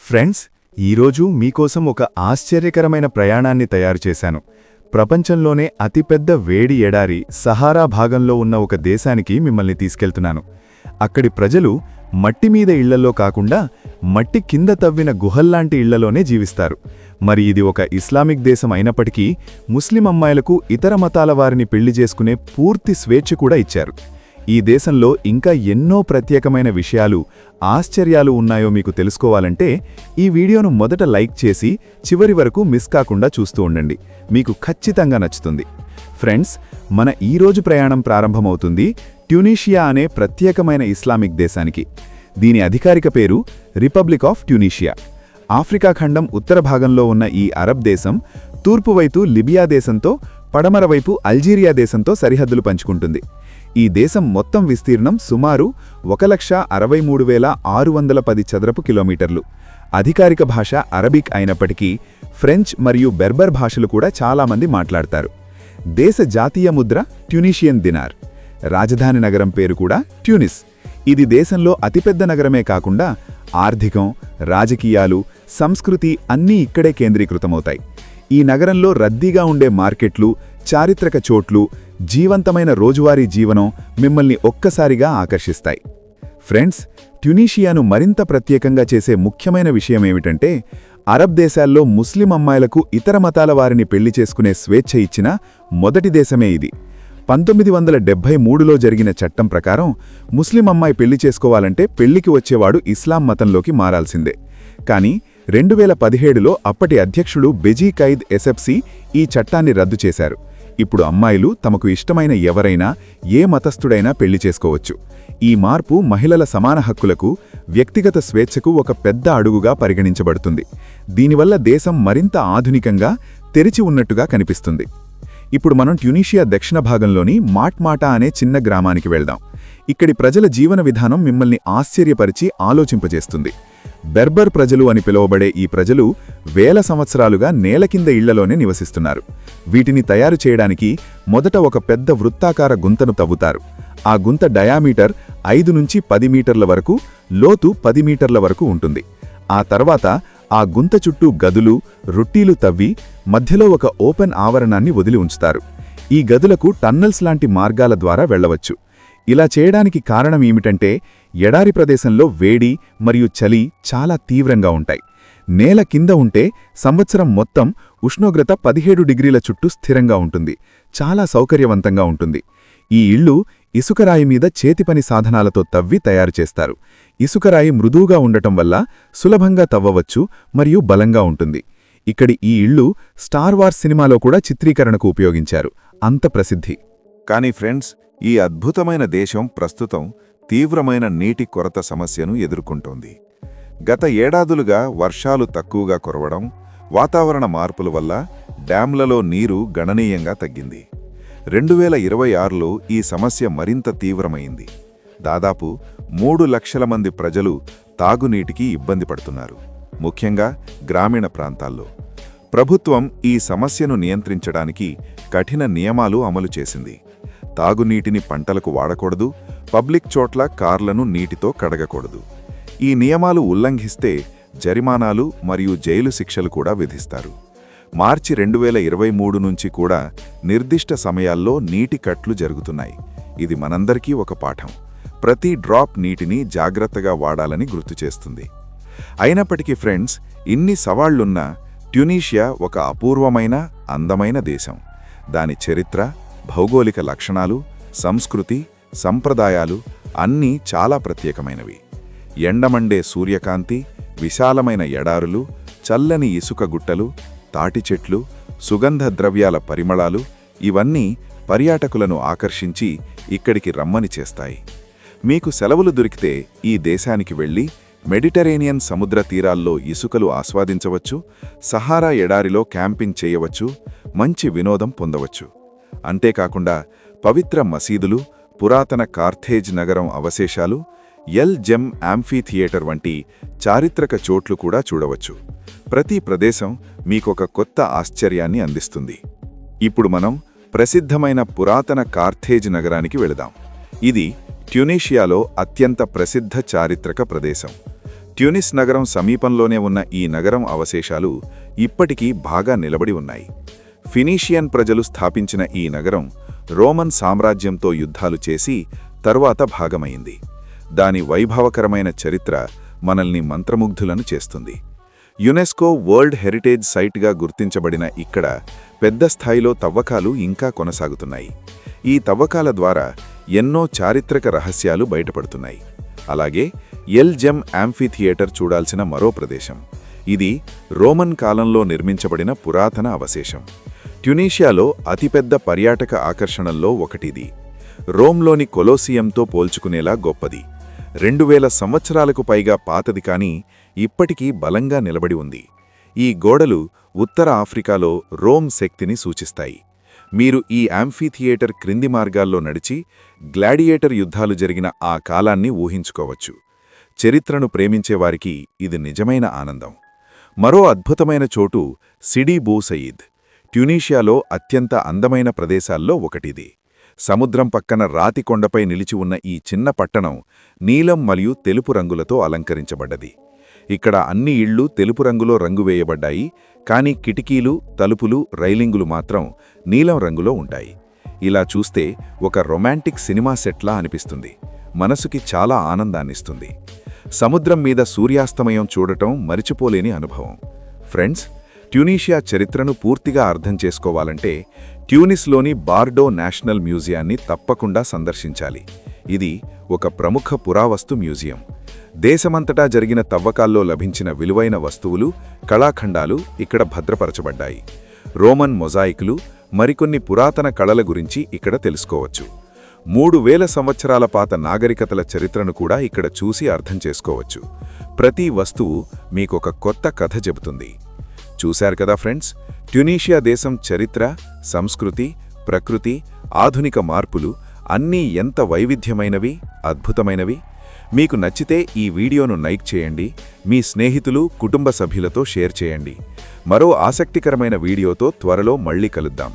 Friends, ఈరోజు మీకోసం ఒక ఆశ్చర్యకరమైన ప్రయాణాన్ని తయారు చేశాను. ప్రపంచంలోనే అతిపెద్ద వేడి ఎడారి సహారా భాగంలో ఉన్న ఒక దేశానికి మిమ్మల్ని తీసుకెళ్తున్నాను. అక్కడి ప్రజలు మట్టిమీద ఇళ్లలో కాకుండా మట్టి కింద తవ్విన గుహల్లాంటి ఇళ్లలోనే జీవిస్తారు. మరి ఇది ఒక ఇస్లామిక్ దేశం అయినప్పటికీ ముస్లిం అమ్మాయిలకు ఇతర మతాల వారిని పెళ్లి చేసుకునే పూర్తి స్వేచ్ఛ కూడా ఇచ్చారు. ఈ దేశంలో ఇంకా ఎన్నో ప్రత్యేకమైన విషయాలు, ఆశ్చర్యాలు ఉన్నాయో మీకు తెలుసుకోవాలంటే ఈ వీడియోను మొదట లైక్ చేసి చివరి వరకు మిస్ కాకుండా చూస్తూ ఉండండి. మీకు ఖచ్చితంగా నచ్చుతుంది. ఫ్రెండ్స్, మన ఈరోజు ప్రయాణం ప్రారంభమవుతుంది ట్యునీషియా అనే ప్రత్యేకమైన ఇస్లామిక్ దేశానికి. దీని అధికారిక పేరు రిపబ్లిక్ ఆఫ్ ట్యునీషియా. ఆఫ్రికా ఖండం ఉత్తర భాగంలో ఉన్న ఈ అరబ్ దేశం తూర్పువైపు లిబియా దేశంతో, పడమర వైపు అల్జీరియా దేశంతో సరిహద్దులు పంచుకుంటుంది. ఈ దేశం మొత్తం విస్తీర్ణం సుమారు 1,63,610 చదరపు కిలోమీటర్లు. అధికారిక భాష అరబిక్ అయినప్పటికీ ఫ్రెంచ్ మరియు బెర్బర్ భాషలు కూడా చాలామంది మాట్లాడతారు. దేశ జాతీయ ముద్ర ట్యునీషియన్ దినార్. రాజధాని నగరం పేరు కూడా ట్యూనిస్. ఇది దేశంలో అతిపెద్ద నగరమే కాకుండా ఆర్థికం, రాజకీయాలు, సంస్కృతి అన్నీ ఇక్కడే కేంద్రీకృతమవుతాయి. ఈ నగరంలో రద్దీగా ఉండే మార్కెట్లు, చారిత్రక చోట్లు, జీవంతమైన రోజువారీ జీవనం మిమ్మల్ని ఒక్కసారిగా ఆకర్షిస్తాయి. ఫ్రెండ్స్, ట్యునీషియాను మరింత ప్రత్యేకంగా చేసే ముఖ్యమైన విషయమేమిటంటే అరబ్ దేశాల్లో ముస్లిం అమ్మాయిలకు ఇతర మతాల వారిని పెళ్లి చేసుకునే స్వేచ్ఛ ఇచ్చిన మొదటి దేశమే ఇది. 1973లో జరిగిన చట్టం ప్రకారం ముస్లిం అమ్మాయి పెళ్లి చేసుకోవాలంటే పెళ్లికి వచ్చేవాడు ఇస్లాం మతంలోకి మారాల్సిందే. కానీ 2017లో అప్పటి అధ్యక్షుడు బెజీ కైద్ ఎసెప్సీ ఈ చట్టాన్ని రద్దు చేశారు. ఇప్పుడు అమ్మాయిలు తమకు ఇష్టమైన ఎవరైనా, ఏ మతస్థుడైనా పెళ్లి చేసుకోవచ్చు. ఈ మార్పు మహిళల సమాన హక్కులకు, వ్యక్తిగత స్వేచ్ఛకు ఒక పెద్ద అడుగుగా పరిగణించబడుతుంది. దీనివల్ల దేశం మరింత ఆధునికంగా, తెరిచి ఉన్నట్టుగా కనిపిస్తుంది. ఇప్పుడు మనం ట్యునీషియా దక్షిణ భాగంలోని మాట్మాటా అనే చిన్న గ్రామానికి వెళ్దాం. ఇక్కడి ప్రజల జీవన విధానం మిమ్మల్ని ఆశ్చర్యపరిచి ఆలోచింపజేస్తుంది. బెర్బర్ ప్రజలు అని పిలువబడే ఈ ప్రజలు వేల సంవత్సరాలుగా నేల కింద ఇళ్లలోనే నివసిస్తున్నారు. వీటిని తయారు చేయడానికి మొదట ఒక పెద్ద వృత్తాకార గుంతను తవ్వుతారు. ఆ గుంత డయామీటర్ 5 నుంచి 10 మీటర్ల వరకు, లోతు 10 మీటర్ల వరకు ఉంటుంది. ఆ తర్వాత ఆ గుంత చుట్టూ గదులు, రొట్టీలు తవ్వి మధ్యలో ఒక ఓపెన్ ఆవరణాన్ని వదిలి ఉంచుతారు. ఈ గదులకు టన్నల్స్ లాంటి మార్గాల ద్వారా వెళ్లవచ్చు. ఇలా చేయడానికి కారణం ఏమిటంటే ఎడారి ప్రదేశంలో వేడి మరియు చలి చాలా తీవ్రంగా ఉంటాయి. నేల కింద ఉంటే సంవత్సరం మొత్తం ఉష్ణోగ్రత 17 డిగ్రీల చుట్టూ స్థిరంగా ఉంటుంది. చాలా సౌకర్యవంతంగా ఉంటుంది. ఈ ఇళ్ళు ఇసుకరాయి మీద చేతిపని సాధనాలతో తవ్వి తయారు చేస్తారు. ఇసుకరాయి మృదువుగా ఉండటం వల్ల సులభంగా తవ్వవచ్చు మరియు బలంగా ఉంటుంది. ఇక్కడి ఈ ఇళ్ళు స్టార్ వార్స్ సినిమాలో కూడా చిత్రీకరణకు ఉపయోగించారు. అంత ప్రసిద్ధి. కానీ ఫ్రెండ్స్, ఈ అద్భుతమైన దేశం ప్రస్తుతం తీవ్రమైన నీటి కొరత సమస్యను ఎదుర్కొంటోంది. గత ఏడాదులుగా వర్షాలు తక్కువగా కురవడం, వాతావరణ మార్పుల వల్ల డ్యాంలలో నీరు గణనీయంగా తగ్గింది. 2026లో ఈ సమస్య మరింత తీవ్రమైంది. దాదాపు 3 లక్షల మంది ప్రజలు తాగునీటికి ఇబ్బంది పడుతున్నారు, ముఖ్యంగా గ్రామీణ ప్రాంతాల్లో. ప్రభుత్వం ఈ సమస్యను నియంత్రించడానికి కఠిన నియమాలు అమలు చేసింది. తాగునీటిని పంటలకు వాడకూడదు, పబ్లిక్ చోట్ల కార్లను నీటితో కడగకూడదు. ఈ నియమాలు ఉల్లంఘిస్తే జరిమానాలు మరియు జైలు శిక్షలు కూడా విధిస్తారు. మార్చి 2023 నుంచి కూడా నిర్దిష్ట సమయాల్లో నీటి కట్లు జరుగుతున్నాయి. ఇది మనందరికీ ఒక పాఠం. ప్రతి డ్రాప్ నీటిని జాగ్రత్తగా వాడాలని గుర్తుచేస్తుంది. అయినప్పటికీ ఫ్రెండ్స్, ఇన్ని సవాళ్లున్నా ట్యునీషియా ఒక అపూర్వమైన, అందమైన దేశం. దాని చరిత్ర, భౌగోళిక లక్షణాలు, సంస్కృతి, సంప్రదాయాలు అన్నీ చాలా ప్రత్యేకమైనవి. ఎండమండే సూర్యకాంతి, విశాలమైన ఎడారులు, చల్లని ఇసుక గుట్టలు, తాటి చెట్లు, సుగంధ ద్రవ్యాల పరిమళాలు ఇవన్నీ పర్యాటకులను ఆకర్షించి ఇక్కడికి రమ్మని చేస్తాయి. మీకు సెలవులు దొరికితే ఈ దేశానికి వెళ్ళి మెడిటరేనియన్ సముద్ర తీరాల్లో ఇసుకలు ఆస్వాదించవచ్చు, సహారా ఎడారిలో క్యాంపింగ్ చేయవచ్చు, మంచి వినోదం పొందవచ్చు. అంతేకాకుండా పవిత్ర మసీదులు, పురాతన కార్థేజ్ నగరం అవశేషాలు, ఎల్ జెమ్ యాంఫీ థియేటర్ వంటి చారిత్రక చోట్లు కూడా చూడవచ్చు. ప్రతి ప్రదేశం మీకొక కొత్త ఆశ్చర్యాన్ని అందిస్తుంది. ఇప్పుడు మనం ప్రసిద్ధమైన పురాతన కార్థేజ్ నగరానికి వెళదాం. ఇది ట్యునీషియాలో అత్యంత ప్రసిద్ధ చారిత్రక ప్రదేశం. ట్యూనిస్ నగరం సమీపంలోనే ఉన్న ఈ నగరం అవశేషాలు ఇప్పటికీ బాగా నిలబడి ఉన్నాయి. ఫినీషియన్ ప్రజలు స్థాపించిన ఈ నగరం రోమన్ సామ్రాజ్యంతో యుద్ధాలు చేసి తరువాత భాగమైంది. దాని వైభవకరమైన చరిత్ర మనల్ని మంత్రముగ్ధులను చేస్తుంది. యునెస్కో వరల్డ్ హెరిటేజ్ సైట్గా గుర్తించబడిన ఇక్కడ పెద్ద స్థాయిలో తవ్వకాలు ఇంకా కొనసాగుతున్నాయి. ఈ తవ్వకాల ద్వారా ఎన్నో చారిత్రక రహస్యాలు బయటపడుతున్నాయి. అలాగే ఎల్ జెమ్ యాంఫీథియేటర్ చూడాల్సిన మరో ప్రదేశం. ఇది రోమన్ కాలంలో నిర్మించబడిన పురాతన అవశేషం. ట్యునీషియాలో అతిపెద్ద పర్యాటక ఆకర్షణల్లో ఒకటిది. రోమ్లోని కొలోసియంతో పోల్చుకునేలా గొప్పది. 2000 సంవత్సరాలకు పైగా పాతది, కానీ ఇప్పటికీ బలంగా నిలబడి ఉంది. ఈ గోడలు ఉత్తర ఆఫ్రికాలో రోమ్ శక్తిని సూచిస్తాయి. మీరు ఈ యాంఫీథియేటర్ క్రింది మార్గాల్లో నడిచి గ్లాడియేటర్ యుద్ధాలు జరిగిన ఆ కాలాన్ని ఊహించుకోవచ్చు. చరిత్రను ప్రేమించేవారికి ఇది నిజమైన ఆనందం. మరో అద్భుతమైన చోటు సిడీ బూ సయీద్. ట్యునీషియాలో అత్యంత అందమైన ప్రదేశాల్లో ఒకటిది. సముద్రం పక్కన రాతి కొండపై నిలిచి ఉన్న ఈ చిన్న పట్టణం నీలం మరియు తెలుపు రంగులతో అలంకరించబడ్డది. ఇక్కడ అన్ని ఇళ్ళు తెలుపు రంగులో రంగు వేయబడ్డాయి, కానీ కిటికీలు, తలుపులు, రైలింగులు మాత్రం నీలం రంగులో ఉంటాయి. ఇలా చూస్తే ఒక రొమాంటిక్ సినిమా సెట్లా అనిపిస్తుంది. మనసుకి చాలా ఆనందాన్నిస్తుంది. సముద్రం మీద సూర్యాస్తమయం చూడటం మరిచిపోలేని అనుభవం. ఫ్రెండ్స్, ట్యునీషియా చరిత్రను పూర్తిగా అర్థం చేసుకోవాలంటే ట్యూనిస్లోని బార్డో నేషనల్ మ్యూజియాన్ని తప్పకుండా సందర్శించాలి. ఇది ఒక ప్రముఖ పురావస్తు మ్యూజియం. దేశమంతటా జరిగిన తవ్వకాల్లో లభించిన విలువైన వస్తువులు, కళాఖండాలు ఇక్కడ భద్రపరచబడ్డాయి. రోమన్ మొజాయికులు, మరికొన్ని పురాతన కళల గురించి ఇక్కడ తెలుసుకోవచ్చు. 3000 సంవత్సరాల పాత నాగరికతల చరిత్రను కూడా ఇక్కడ చూసి అర్థం చేసుకోవచ్చు. ప్రతి వస్తువు మీకొక కొత్త కథ చెబుతుంది. చూశారు కదా ఫ్రెండ్స్, ట్యునీషియా దేశం చరిత్ర, సంస్కృతి, ప్రకృతి, ఆధునిక మార్పులు అన్నీ ఎంత వైవిధ్యమైనవి, అద్భుతమైనవి. మీకు నచ్చితే ఈ వీడియోను లైక్ చేయండి, మీ స్నేహితులు, కుటుంబ సభ్యులతో షేర్ చేయండి. మరో ఆసక్తికరమైన వీడియోతో త్వరలో మళ్ళీ కలుద్దాం.